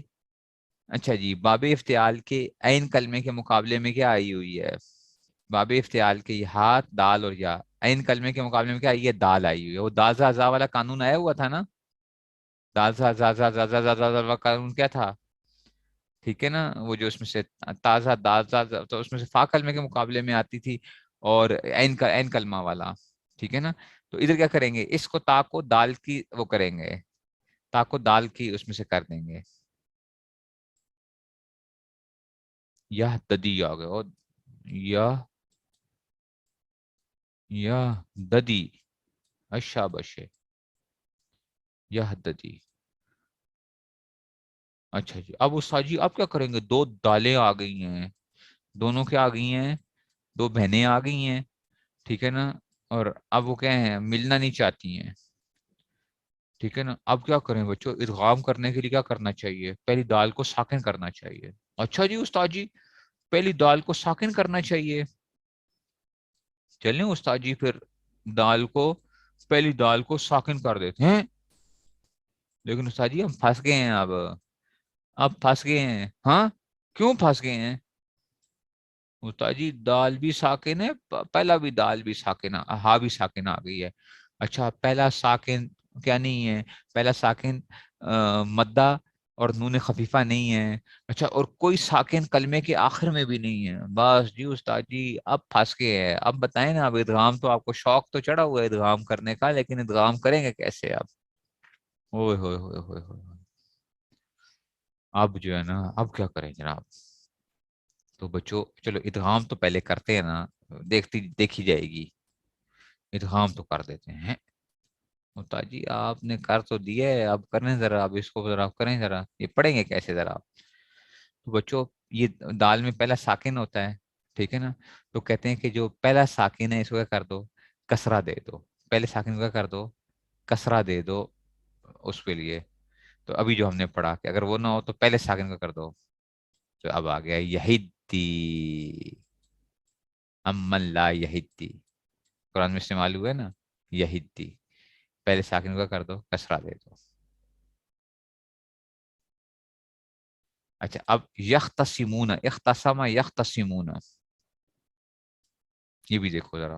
[SPEAKER 3] اچھا جی، باب افتعال کے عین کلمے کے مقابلے میں کیا آئی ہوئی ہے؟ باب افتعال کے یہ ہاتھ دال اور یا عین کلمے کے مقابلے میں کیا آئی ہے؟ دال آئی ہوئی ہے. وہ دال زا زا والا قانون آیا ہوا تھا نا، دال زا زا زا زا زا زا زا زا والا قانون کیا تھا؟ ٹھیک ہے نا، وہ جو اس میں سے تازہ دال تو اس میں سے فا کلمے کے مقابلے میں آتی تھی، اور عین کلمہ والا. ٹھیک ہے نا، تو ادھر کیا کریں گے؟ اس کو تا کو دال کی وہ کریں گے، تا کو دال کی اس میں سے کر دیں گے. یہ ددی آ گیا، اور یہ ددی اشا بشے یہ ددی. اچھا جی، اب استاد جی آپ کیا کریں گے؟ دو دالیں آ گئی ہیں، دونوں کیا آ گئی ہیں؟ دو بہنیں آ گئی ہیں. ٹھیک ہے نا، اور اب وہ کیا ہیں؟ ملنا نہیں چاہتی ہیں. ٹھیک ہے نا، اب کیا کریں بچوں؟ ادغام کرنے کے لیے کیا کرنا چاہیے؟ پہلی دال کو ساکن کرنا چاہیے. اچھا جی استاد جی، پہلی دال کو ساکن کرنا چاہیے. چلیں استاد جی، پھر پہلی دال کو ساکن کر دیتے ہیں. لیکن استاد جی ہم پھنس گئے ہیں، اب پھنس گئے ہیں. ہاں، کیوں پھنس گئے ہیں استاد جی؟ دال بھی ساکن ہے، پہلا بھی دال بھی ساکن، ہا بھی ساکن آ گئی ہے. اچھا، پہلا ساکن کیا نہیں ہے؟ پہلا ساکن مدہ اور نون خفیفہ نہیں ہے. اچھا، اور کوئی ساکن کلمے کے آخر میں بھی نہیں ہے. بس جی استاد جی اب پھنس گئے ہیں. اب بتائیں نا، اب ادغام تو آپ کو شوق تو چڑھا ہوا ہے ادغام کرنے کا، لیکن ادغام کریں گے کیسے آپ؟ اوئے ہوئے ہوئے ہوئے ہوئے. اب جو ہے نا، اب کیا کریں جناب؟ تو بچوں چلو ادغام تو پہلے کرتے ہیں نا، دیکھی جائے گی. ادغام تو کر دیتے ہیں. استاد جی آپ نے کر تو دیا ہے، اب کریں ذرا، اب اس کو ذرا کریں ذرا، یہ پڑھیں گے کیسے ذرا آپ؟ تو بچوں یہ دال میں پہلا ساکن ہوتا ہے. ٹھیک ہے نا، تو کہتے ہیں کہ جو پہلا ساکن ہے اس کو کیا کر دو؟ کسرہ دے دو. پہلے ساکن کو کیا کر دو؟ کسرہ دے دو اس کے لیے. تو ابھی جو ہم نے پڑھا کہ اگر وہ نہ ہو تو پہلے ساکن کا کر دو. تو اب آ گیا یہدی، امن لا یہدی، قرآن میں استعمال ہوا ہے نا یہدی. پہلے ساکن کا کر دو، کسرہ دے دو. اچھا، اب یختصمون، اختصم یختصمون، یہ بھی دیکھو ذرا.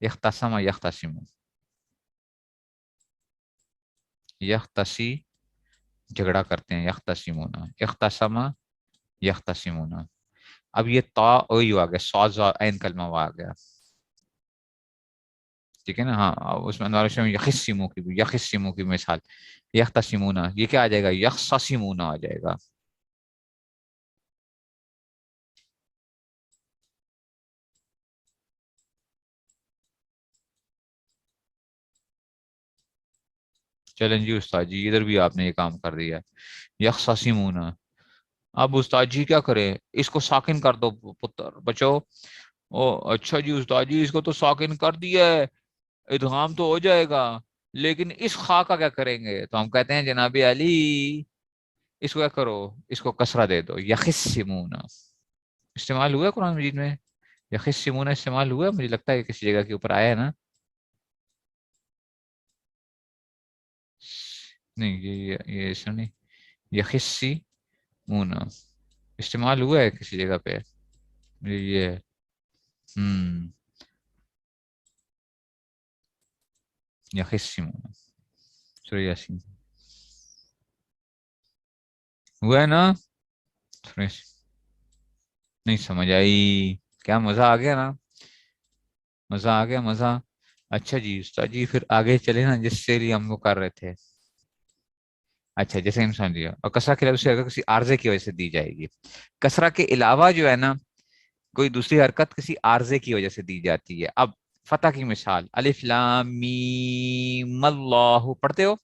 [SPEAKER 3] اختصم یختصم، یختصی جھگڑا کرتے ہیں، یختصمون، اختصم یختصمون. اب یہ تا اوئی آ گیا، صاد عین کلمہ وہ آ گیا. ٹھیک ہے نا، ہاں اس میں یخصمو کی مثال، یختصمون، یہ کیا آ جائے گا؟ یخصصمون آ جائے گا. چلیں جی استاد جی، ادھر بھی آپ نے یہ کام کر دیا، یخصصمون. اب استاد جی کیا کریں؟ اس کو ساکن کر دو پتر بچو. اچھا جی استاد جی، اس کو تو ساکن کر دیا ہے، ادغام تو ہو جائے گا، لیکن اس خا کا کیا کریں گے؟ تو ہم کہتے ہیں جناب علی، اس کو کیا کرو؟ اس کو کسرہ دے دو، یخصمون. استعمال ہوا ہے قرآن مجید میں، یخصمون استعمال ہوا ہے، مجھے لگتا ہے کسی جگہ کے اوپر آیا ہے نا. نہیں یہ سنی، یخصمون استعمال ہوا ہے کسی جگہ پہ. یہ ہم یخصمون سورہ یاسین ہوا ہے نا. نہیں سمجھ آئی؟ کیا مزہ آ گیا نا، مزہ آ گیا مزہ. اچھا جی استاد جی، پھر آگے چلے نا، جس سے لیے ہم وہ کر رہے تھے. اچھا، جیسے ہم سمجھ لیا، اور کسرہ کے علاوہ دوسری حرکت کسی عارضے کی وجہ سے دی جائے گی. کسرہ کے علاوہ جو ہے نا، کوئی دوسری حرکت کسی عارضے کی وجہ سے دی جاتی ہے. اب فتح کی مثال، الف لام میم اللہ پڑھتے ہو،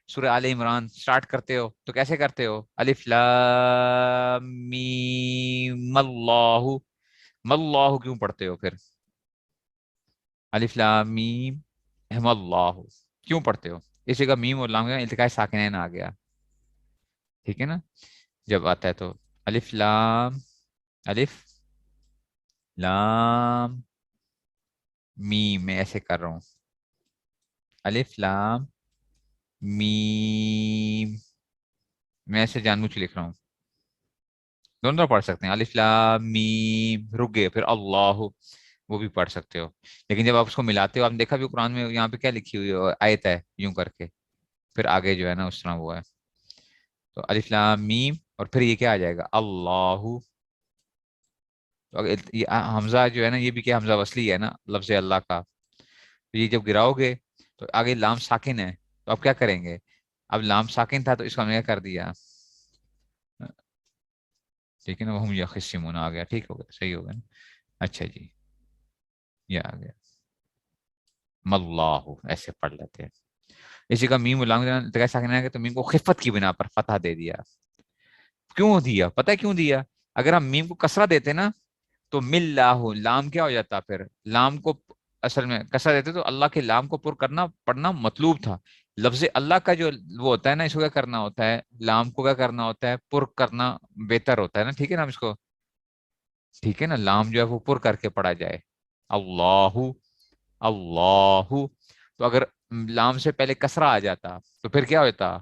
[SPEAKER 3] سورہ آل عمران سٹارٹ کرتے ہو تو کیسے کرتے ہو؟ الف لام میم اللہ. ملہ کیوں پڑھتے ہو پھر؟ الف لام میم ہم اللہ کیوں پڑھتے ہو؟ اس جگہ میم اور لام کا التقاء ساکنین آ گیا. ٹھیک ہے نا، جب آتا ہے تو الف لام میم، میں ایسے کر رہا ہوں. الف لام میم، میں ایسے جانبوجھ کے لکھ رہا ہوں، دونوں طرف پڑھ سکتے ہیں، الف لام میم رک گئے، پھر اللہ، وہ بھی پڑھ سکتے ہو، لیکن جب آپ اس کو ملاتے ہو، آپ نے دیکھا بھی قرآن میں یہاں پہ کیا لکھی ہوئی ہے، آیت ہے یوں کر کے، پھر آگے جو ہے نا اس طرح وہ ہے، تو الف لام میم اور پھر یہ کیا آ جائے گا اللہ، تو یہ حمزہ جو ہے نا یہ بھی کیا حمزہ وصلی ہے نا لفظ اللہ کا، تو یہ جب گراؤ گے تو آگے لام ساکن ہے، تو اب کیا کریں گے، اب لام ساکن تھا تو اس کو ہم نے کیا کر دیا، ٹھیک ہے نا، وہ ہم یخصمون آ گیا، ٹھیک ہو گیا، صحیح ہو گیا نا، اچھا جی، یہ آ گیا ماللہ، ایسے پڑھ لیتے ہیں، اسی کا میم لام ساکن ہے تو میم کو خفت کی بنا پر فتح دے دیا، کیوں دیا پتہ ہے کیوں دیا، اگر ہم میم کو کسرہ دیتے نا تو مل لاہ، لام کیا ہو جاتا، پھر لام کو اصل میں کسرہ دیتے تو اللہ کے لام کو پر کرنا پڑھنا مطلوب تھا، لفظ اللہ کا جو وہ ہوتا ہے نا اس کو کیا کرنا ہوتا ہے، لام کو کیا کرنا ہوتا ہے، پر کرنا بہتر ہوتا ہے نا، ٹھیک ہے نا، ہم اس کو ٹھیک ہے نا، لام جو ہے وہ پر کر کے پڑھا جائے، اللہ اللہ، تو اگر لام سے پہلے کسرہ آ جاتا تو پھر کیا ہوتا،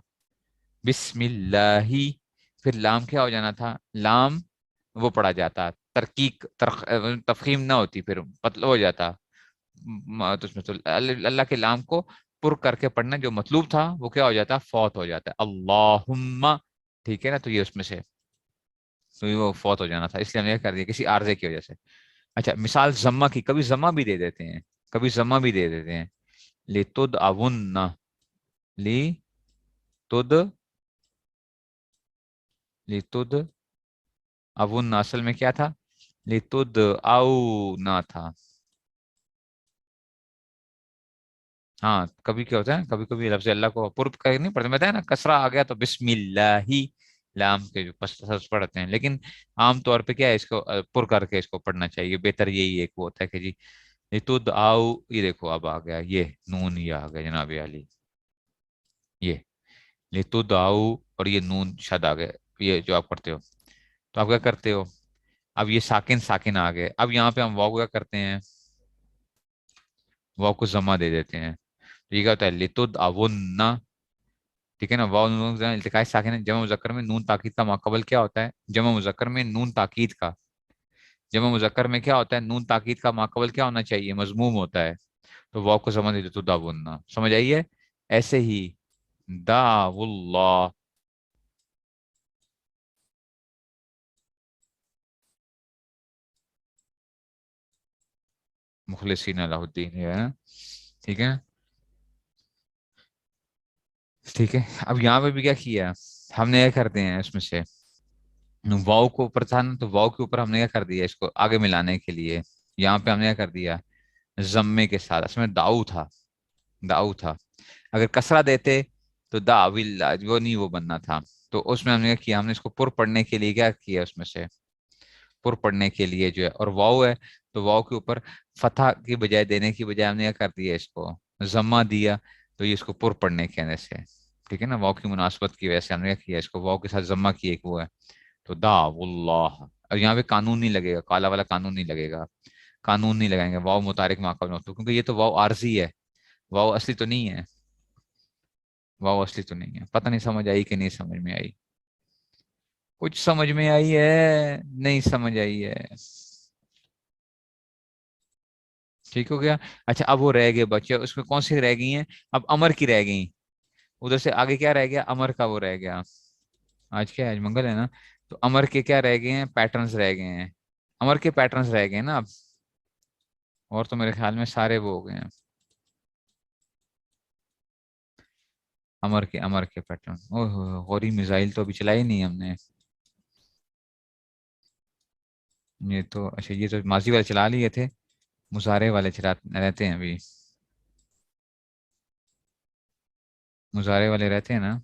[SPEAKER 3] بسم اللہ، پھر لام کیا ہو جانا تھا، لام وہ پڑھا جاتا، ترکیق تفخیم نہ ہوتی، پھر مطلب ہو جاتا، تو اس میں تو اللہ کے لام کو پر کر کے پڑھنا جو مطلوب تھا وہ کیا ہو جاتا، فوت ہو جاتا ہے، اللہم، ٹھیک ہے نا، تو یہ اس میں سے تو یہ وہ فوت ہو جانا تھا، اس لیے ہم نے کر دیا کسی عارضے کی وجہ سے۔ اچھا مثال ضمہ کی، کبھی ضمہ بھی دے دیتے ہیں، کبھی ضمہ بھی دے دیتے ہیں، لِتُدْعَوُنَّ، لِتُدْ لِتُدْعَوُنَّ اصل میں کیا تھا، لِتُدْعَوْنَ تھا، ہاں کبھی کیا ہوتا ہے، کبھی کبھی لفظ اللہ کو پر کر نہیں پڑھتے، بتایا نا کسرہ آ گیا تو بسم اللہ ہی، لام کے جو پڑھتے ہیں، لیکن عام طور پہ کیا ہے اس کو پر کر کے اس کو پڑھنا چاہیے، بہتر یہی ایک وہ ہوتا ہے کہ جی لِتُدْعَوْ، یہ دیکھو اب آ گیا یہ نون، یہ آ گیا جناب علی، یہ لِتُدْعَوْ اور یہ نون شد آ گئے، یہ جو آپ پڑھتے ہو، تو آپ کیا کرتے ہو، اب یہ ساکن ساکن آ گئے، اب یہاں پہ ہم واو کیا کرتے ہیں، واو کو ضمہ دے دیتے ہیں، تو یہ کیا ہوتا ہے لِتُدْعَوُنَّ، ٹھیک ہے نا، واو نون التقاء ساکن، جمع مذکر میں نون تاکید کا ماقبل کیا ہوتا ہے، جمع مذکر میں نون تاکید کا، جمع مذکر میں کیا ہوتا ہے، نون تاکید کا ماقبل کیا ہونا چاہیے، مضموم ہوتا ہے، تو واو کو ضمہ دے دیتے دعونا، سمجھ آئیے، ایسے ہی دعو اللہ، مخلصین لہ الدین، یہ ہے نا، ٹھیک ہے، ٹھیک ہے، اب یہاں پہ بھی کیا کیا ہم نے، یہ کرتے ہیں اس میں سے واؤ کو اوپر تھا نا، تو واؤ کے اوپر ہم نے کیا کر دیا اس کو آگے ملانے کے لیے، یہاں پہ ہم نے کیا کر دیا ضمے کے ساتھ، اس میں داؤ تھا، داؤ تھا، اگر کسرہ دیتے تو داو اللہ، وہ نہیں وہ بننا تھا، تو اس میں ہم نے کیا کیا، ہم نے اس کو پر پڑھنے کے لیے کیا کیا اس میں سے پر پڑھنے کے لیے جو ہے، اور واؤ ہے تو واؤ کے اوپر فتح کی بجائے دینے کی بجائے ہم نے کیا کر دیا اس کو ضمہ دیا، تو یہ اس کو پر پڑھنے کے اندر سے، ٹھیک ہے نا، واؤ کی مناسبت کی وجہ سے ہم نے کیا کیا اس کو واؤ کے ساتھ ضمہ کی ایک وہ ہے، تو دعو اللہ، اور یہاں پہ قانون نہیں لگے گا، کالا والا قانون نہیں لگے گا، قانون نہیں لگائیں گے، واؤ متحرک ماقبل مفتوح، کیونکہ یہ تو واؤ عارضی ہے، واؤ اصلی تو نہیں ہے، واؤ اصلی تو نہیں ہے، پتہ نہیں سمجھ آئی کہ نہیں سمجھ میں آئی، کچھ سمجھ میں آئی ہے نہیں سمجھ آئی ہے، ٹھیک ہو گیا، اچھا اب وہ رہ گئے بچے، اس میں کون سی رہ گئی ہیں، اب امر کی رہ گئی، ادھر سے آگے کیا رہ گیا، امر کا وہ رہ گیا، آج کیا ہے، آج منگل ہے نا، تو امر کے کیا رہ گئے ہیں، پیٹرنز رہ گئے ہیں، امر کے پیٹرنز رہ گئے ہیں نا اب، اور تو میرے خیال میں سارے وہ ہو گئے ہیں، امر کے پیٹرن، غوری میزائل تو ابھی چلائی نہیں ہم نے، یہ تو اچھا یہ تو ماضی والے چلا لیے تھے، مظاہرے والے چلا رہتے ہیں ابھی، مظاہرے والے رہتے ہیں نا،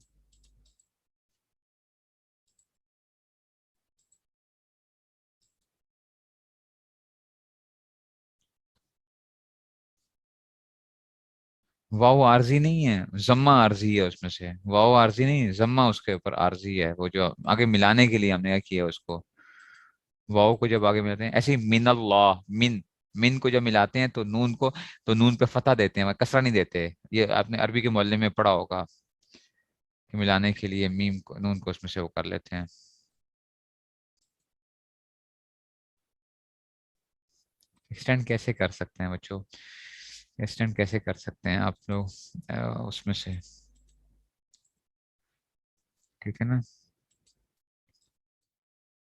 [SPEAKER 3] واو عارضی نہیں ہے، ضمہ عارضی ہے اس میں سے، واو عارضی نہیں ہے، ضمہ اس کے اوپر عارضی ہے، وہ جو آگے ملانے کے لیے ہم نے کیا کیا اس کو، واو کو جب آگے ملاتے ہیں، ایسے ہی من اللہ، من من کو جب ملاتے ہیں تو نون پہ فتح دیتے ہیں، کسرہ نہیں دیتے. یہ آپ نے عربی کے معلم میں پڑھا ہوگا کہ ملانے کے لیے میم کو نون کو اس میں سے وہ کر لیتے ہیں. ایکسٹینڈ کیسے کر سکتے ہیں بچوں؟ ایکسٹینڈ کیسے کر سکتے ہیں آپ لوگ اس میں سے؟ ٹھیک ہے نا.